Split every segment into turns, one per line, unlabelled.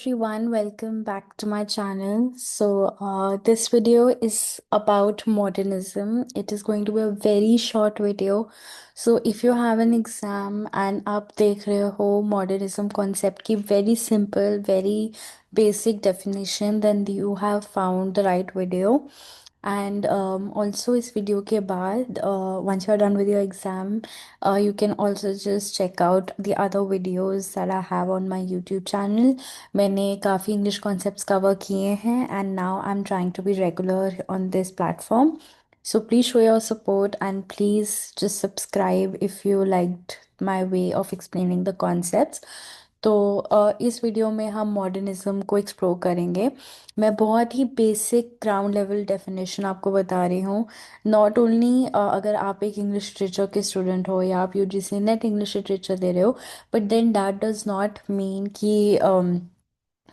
Everyone, welcome back to my channel. This video is about modernism. It is going to be a very short video. So, if you have an exam and आप देख रहे हो modernism concept की very simple, very basic definition, then you have found the right video. And also इस video के बाद once you're done with your exam, you can also just check out the other videos that I have on my YouTube channel. मैंने काफ़ी English concepts cover किए हैं and now I am trying to be regular on this platform. So please show your support and please just subscribe if you liked my way of explaining the concepts. तो इस video में हम modernism को explore करेंगे. मैं बहुत ही basic ground level definition आपको बता रही हूँ. नॉट ओनली अगर आप एक इंग्लिश लिटरेचर के स्टूडेंट हो या आप यूजीसी नेट इंग्लिश लिटरेचर दे रहे हो, but then that does not mean कि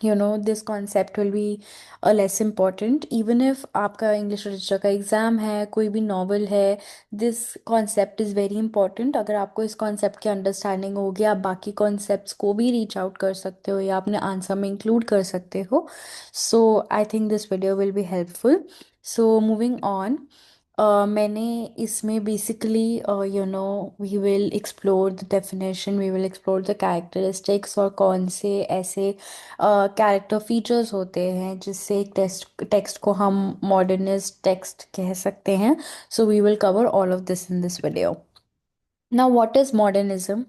this concept will be less important. Even if आपका इंग्लिश लिटरेचर का एग्जाम है, कोई भी नॉवल है, this concept is very important. अगर आपको इस कॉन्सेप्ट की अंडरस्टैंडिंग होगी, आप बाकी कॉन्सेप्ट्स को भी रीच आउट कर सकते हो या अपने आंसर में इंक्लूड कर सकते हो. So I think this video will be helpful. So moving on, मैंने इसमें basically we will explore the definition, we will explore the characteristics और कौन से ऐसे कैरेक्टर फीचर्स होते हैं जिससे एक टेक्स्ट को हम मॉडर्निस्ट टेक्स्ट कह सकते हैं. So we will cover all of this in this video. Now, what is modernism?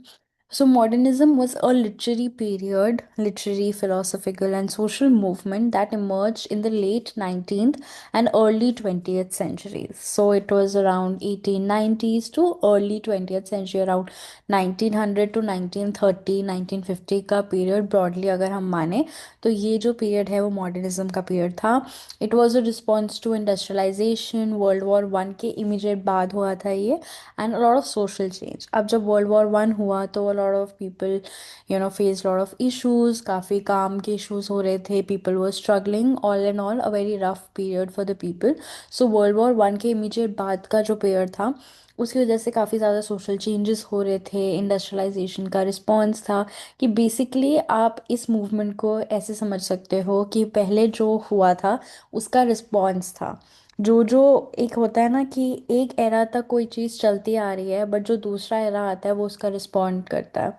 So, modernism was a literary period, literary, philosophical, and social movement that emerged in the late 19th and early 20th centuries. So, it was around 1890s to early 20th century, around 1900 to 1930, 1950 का period broadly अगर हम माने तो ये जो period है वो modernism का पीरियड था. It was a response to industrialisation. World war 1 के इमीडिएट बाद हुआ था ये. And a lot of social change. अब जब वर्ल्ड वॉर 1 हुआ तो a lot of people face lot of issues. काफ़ी काम के इश्यूज हो रहे थे. People were struggling. All and all a very rough period for the people. So world war 1 के इमीडिएट बाद का जो पीरियड था उसकी वजह से काफ़ी ज़्यादा सोशल चेंजेस हो रहे थे. इंडस्ट्रियलाइजेशन का रिस्पॉन्स था कि बेसिकली आप इस मूवमेंट को ऐसे समझ सकते हो कि पहले जो हुआ था उसका रिस्पॉन्स था. जो जो एक होता है ना कि एक एरा तक कोई चीज़ चलती आ रही है बट जो दूसरा एरा आता है वो उसका रिस्पॉन्ड करता है.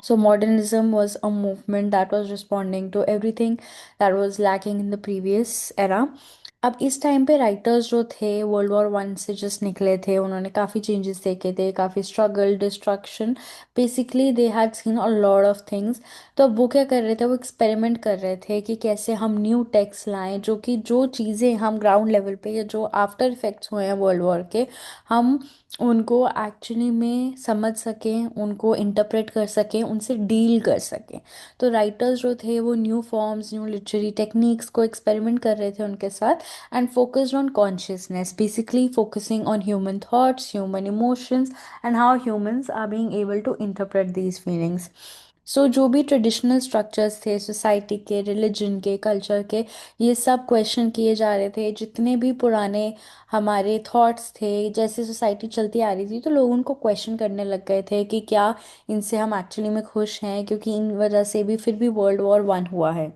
So modernism was a movement that was responding to everything that was lacking in the previous era. अब इस टाइम पे राइटर्स जो थे वर्ल्ड वॉर 1 से जस्ट निकले थे, उन्होंने काफ़ी चेंजेस देखे थे, काफ़ी struggle, destruction. Basically they had seen a lot of things. तो अब वो क्या कर रहे थे, वो एक्सपेरिमेंट कर रहे थे कि कैसे हम न्यू टेक्स्ट लाएं जो कि जो चीज़ें हम ग्राउंड लेवल पे या जो आफ्टर इफेक्ट्स हुए हैं वर्ल्ड वॉर के, हम उनको एक्चुअली में समझ सकें, उनको इंटरप्रेट कर सकें, उनसे डील कर सकें. तो राइटर्स जो थे वो new forms, new literary techniques को एक्सपेरिमेंट कर रहे थे उनके साथ. And focused on consciousness, basically focusing on human thoughts, human emotions, and how humans are being able to interpret these feelings. So जो भी ट्रेडिशनल स्ट्रक्चर्स थे सोसाइटी के, रिलीजन के, कल्चर के, ये सब क्वेश्चन किए जा रहे थे. जितने भी पुराने हमारे थॉट्स थे, जैसे सोसाइटी चलती आ रही थी तो लोग उनको क्वेश्चन करने लग गए थे कि क्या इनसे हम एक्चुअली में खुश हैं, क्योंकि इन वजह से भी फिर भी वर्ल्ड वॉर 1 हुआ है.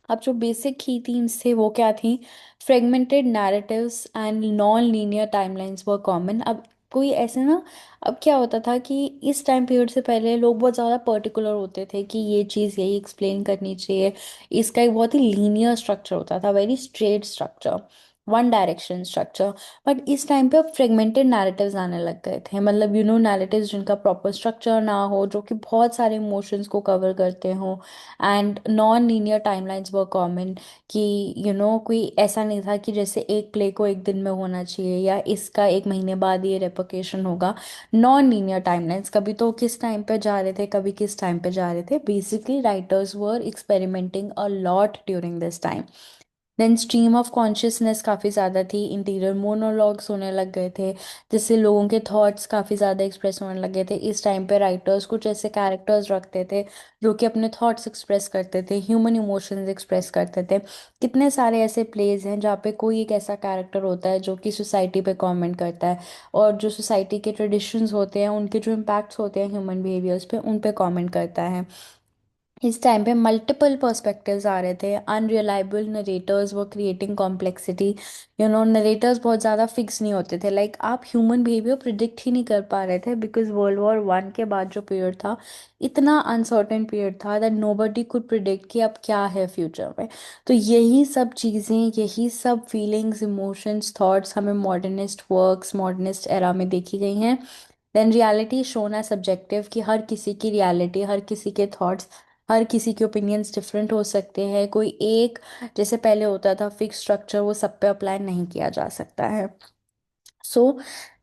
अब जो बेसिक की थीम्स थे वो क्या थी? Fragmented narratives and non linear timelines were common. अब कोई ऐसे ना, अब क्या होता था कि इस टाइम पीरियड से पहले लोग बहुत ज़्यादा पर्टिकुलर होते थे कि ये चीज़ यही एक्सप्लेन करनी चाहिए. इसका एक बहुत ही लीनियर स्ट्रक्चर होता था, very straight structure, one direction structure. But इस टाइम पे अब फ्रेगमेंटेड नैरेटिव्स आने लग गए थे. मतलब नैरेटिव्स जिनका प्रॉपर स्ट्रक्चर ना हो, जो कि बहुत सारे इमोशंस को कवर करते हो. And non linear timelines were common कि कोई ऐसा नहीं था कि जैसे एक प्ले को एक दिन में होना चाहिए या इसका एक महीने बाद ये रेपोकेशन होगा. नॉन लीनियर टाइमलाइंस, कभी तो किस टाइम पे जा रहे थे, कभी किस टाइम पे जा रहे थे. Basically writers were experimenting a lot during this time. Then stream of consciousness काफ़ी ज़्यादा थी. इंटीरियर मोनोलॉग्स होने लग गए थे जिससे लोगों के थॉट्स काफ़ी ज़्यादा एक्सप्रेस होने लगे थे. इस टाइम पे राइटर्स कुछ ऐसे कैरेक्टर्स रखते थे जो कि अपने थॉट्स एक्सप्रेस करते थे, ह्यूमन इमोशंस एक्सप्रेस करते थे. कितने सारे ऐसे प्लेज हैं जहाँ पे कोई एक ऐसा कैरेक्टर होता है जो कि सोसाइटी पे कमेंट करता है और जो सोसाइटी के ट्रेडिशंस होते हैं, उनके जो इम्पैक्ट्स होते हैं ह्यूमन बिहेवियर्स पे, उन पे कमेंट करता है. इस टाइम पे मल्टीपल पर्सपेक्टिव्स आ रहे थे, अनरिलायबल नरेटर्स वो क्रिएटिंग कॉम्प्लेक्सिटी। नरेटर्स बहुत ज़्यादा फिक्स नहीं होते थे, लाइक आप ह्यूमन बिहेवियर प्रिडिक्ट ही नहीं कर पा रहे थे, बिकॉज वर्ल्ड वॉर 1 के बाद जो पीरियड था, इतना अनसर्टेन पीरियड था दैट नोबडी कुड प्रिडिक्ट कि अब क्या है फ्यूचर में। तो यही सब चीज़ें, यही सब फीलिंग्स, इमोशंस, थॉट्स हमें मॉडर्निस्ट वर्क्स, मॉडर्निस्ट एरा में देखी गई हैं। देन रियलिटी शोन है सब्जेक्टिव, कि हर किसी की रियलिटी, हर किसी के थॉट्स, हर किसी के ओपिनियंस डिफरेंट हो सकते हैं। कोई एक, जैसे पहले होता था फिक्स स्ट्रक्चर, वो सब पे अप्लाई नहीं किया जा सकता है। So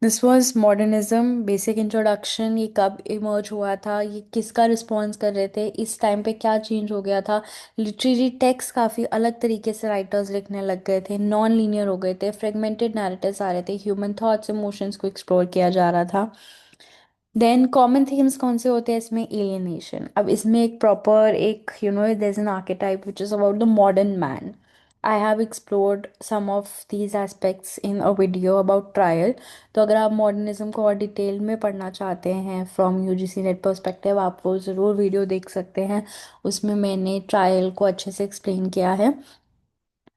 this was modernism basic introduction. ये कब इमर्ज हुआ था, ये किसका रिस्पॉन्स कर रहे थे, इस टाइम पे क्या चेंज हो गया था। लिटरेरी टेक्स्ट काफ़ी अलग तरीके से राइटर्स लिखने लग गए थे, नॉन लीनियर हो गए थे, फ्रेगमेंटेड नैरेटिव्स आ रहे थे, ह्यूमन थॉट्स इमोशंस को एक्सप्लोर किया जा रहा था। देन कॉमन थीम्स कौन से होते हैं इसमें? एलियनेशन। अब इसमें एक प्रॉपर एक there is an archetype which is about the modern man. I have explored some of these aspects in a video about trial. तो अगर आप मॉडर्निज्म को और डिटेल में पढ़ना चाहते हैं फ्रॉम यूजीसी नेट पर्सपेक्टिव, आप वो ज़रूर वीडियो देख सकते हैं। उसमें मैंने ट्रायल को अच्छे से एक्सप्लेन किया है,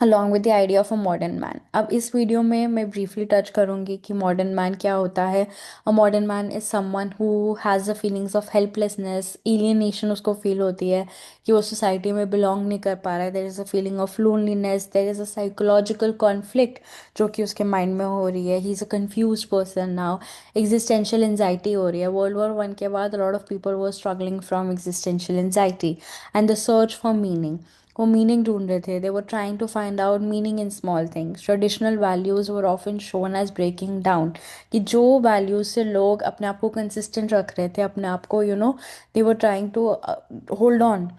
along with the idea of a modern man. अब इस वीडियो में मैं ब्रीफली टच करूंगी कि मॉडर्न मैन क्या होता है। A modern man is someone who has the feelings of helplessness, alienation उसको फील होती है कि वो सोसाइटी में बिलोंग नहीं कर पा रहा है। There is a feeling of loneliness, there is a psychological conflict जो कि उसके माइंड में हो रही है। He is a confuse person now. Existential anxiety हो रही है। वर्ल्ड वॉर 1 के बाद lot of people were struggling from existential anxiety and the search for meaning. वो मीनिंग ढूंढ रहे थे, they were trying to find out meaning in small things. Traditional values were often shown as breaking down, कि जो values से लोग अपने आप को कंसिस्टेंट रख रहे थे, अपने आप को they were trying to hold on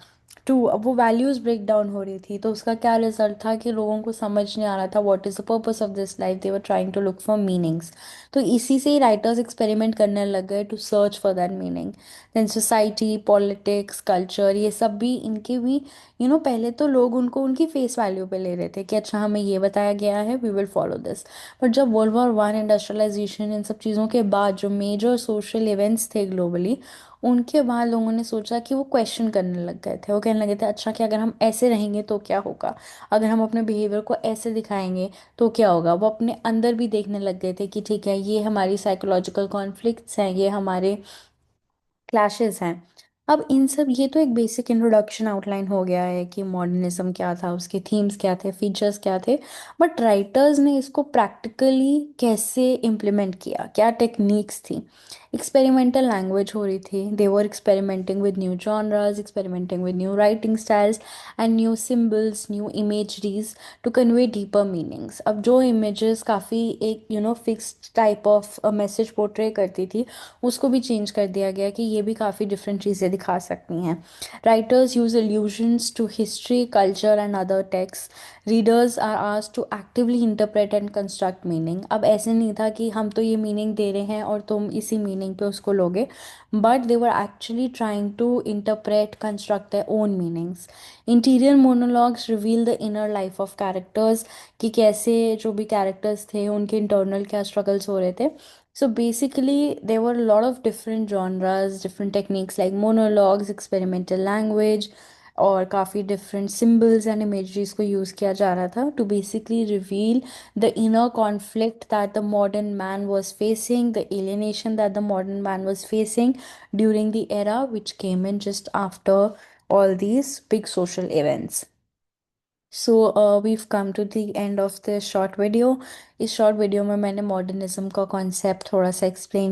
to, अब वो वैल्यूज ब्रेक डाउन हो रही थी। तो उसका क्या रिजल्ट था कि लोगों को समझ नहीं आ रहा था what is the purpose of this life, they were trying to look for meanings. तो इसी से ही राइटर्स एक्सपेरिमेंट करने लग गए to search for that meaning. Then society, politics, culture, ये सब भी इनके भी पहले तो लोग उनको उनकी फेस वैल्यू पे ले रहे थे कि अच्छा हमें ये बताया गया है, we will follow this. But जब वर्ल्ड वॉर 1, इंडस्ट्रियलाइजेशन, इन सब चीज़ों के बाद जो मेजर सोशल इवेंट्स थे ग्लोबली, उनके बाद लोगों ने सोचा कि वो क्वेश्चन करने लग गए थे। वो कहने लगे थे अच्छा कि अगर हम ऐसे रहेंगे तो क्या होगा, अगर हम अपने बिहेवियर को ऐसे दिखाएंगे तो क्या होगा। वो अपने अंदर भी देखने लग गए थे कि ठीक है, ये हमारी साइकोलॉजिकल कॉन्फ्लिक्ट्स हैं, ये हमारे क्लैशेस हैं। अब इन सब, ये तो एक बेसिक इंट्रोडक्शन आउटलाइन हो गया है कि मॉडर्निज्म क्या था, उसके थीम्स क्या थे, फीचर्स क्या थे। बट राइटर्स ने इसको प्रैक्टिकली कैसे इम्प्लीमेंट किया, क्या टेक्निक्स थी। एक्सपेरिमेंटल लैंग्वेज हो रही थी, they were experimenting with new genres, experimenting with new writing styles and new symbols, new imageries to convey deeper meanings. अब जो इमेजेस काफ़ी एक fixed type of message portray करती थी, उसको भी चेंज कर दिया गया कि ये भी काफ़ी डिफरेंट चीज़ें दिखा सकती हैं। Writers use allusions to history, culture and other text. Readers are asked to actively interpret and construct meaning. अब ऐसे नहीं था कि हम तो ये मीनिंग दे रहे हैं और तुम इसी मीनिंग पे उसको लोगे, but they were actually trying to interpret, construct their own meanings. Interior monologues reveal the inner life of characters, कि कैसे जो भी कैरेक्टर्स थे उनके इंटरनल क्या स्ट्रगल्स हो रहे थे। So basically, there were a lot of different genres, different techniques like monologues, experimental language, और काफ़ी different symbols and imageries को use किया जा रहा था to basically reveal the inner conflict that the modern man was facing, the alienation that the modern man was facing during the era which came in just after all these big social events. So we've come to the end of this short video. इस short video में मैंने modernism का concept थोड़ा सा explain